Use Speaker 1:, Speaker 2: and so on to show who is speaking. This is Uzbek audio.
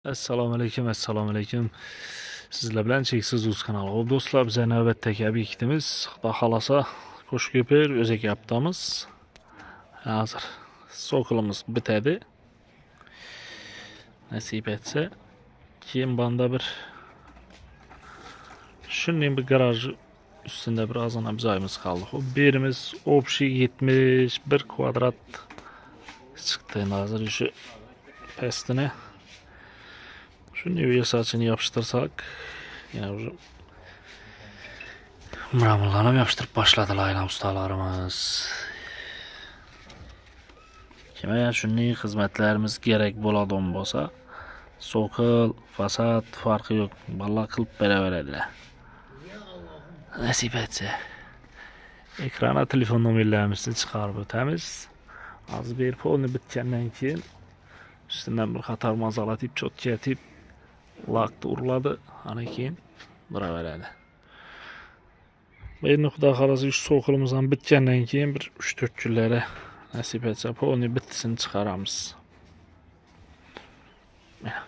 Speaker 1: Assalomu alaykum. Sizlar bilan Cheksiz Uz kanali. Xo'p do'stlar, biz navbatdagi obyektimiz Xudo xolasa Qo'shko'pir o'zak yaptamiz. Hozir so'qilimiz bitadi. Nasib etsa, keyin banda bir shunday bir garaj ustida bir ozgina joyimiz qoldi. Xo'p, bu yerimiz общий 71 kvadrat chiqdi. Hozir shu pastini shunday versaçini yapıştırsak yine уже mramlarını yapıştırıp başladılar aynen ustalarımız. Kime shunday xizmatlarimiz kerak bo'ladigan bo'lsa, so'qil, fasad farqi yo'q, balla qilib beraveradilar. Nasib etsa. Ekrana telefon nomerlarimizni chiqarib o'tamiz. Hozir bir polni bitgandan keyin üstünden bir qator mazalat ip cho'tkatib lakni uriladi, ana keyin beraveradi. Endi xudo xolasa shu so'qilimiz ham bitgandan keyin bir 3-4 kunlarda nasib etsa polni bittisini chiqaramiz. Mana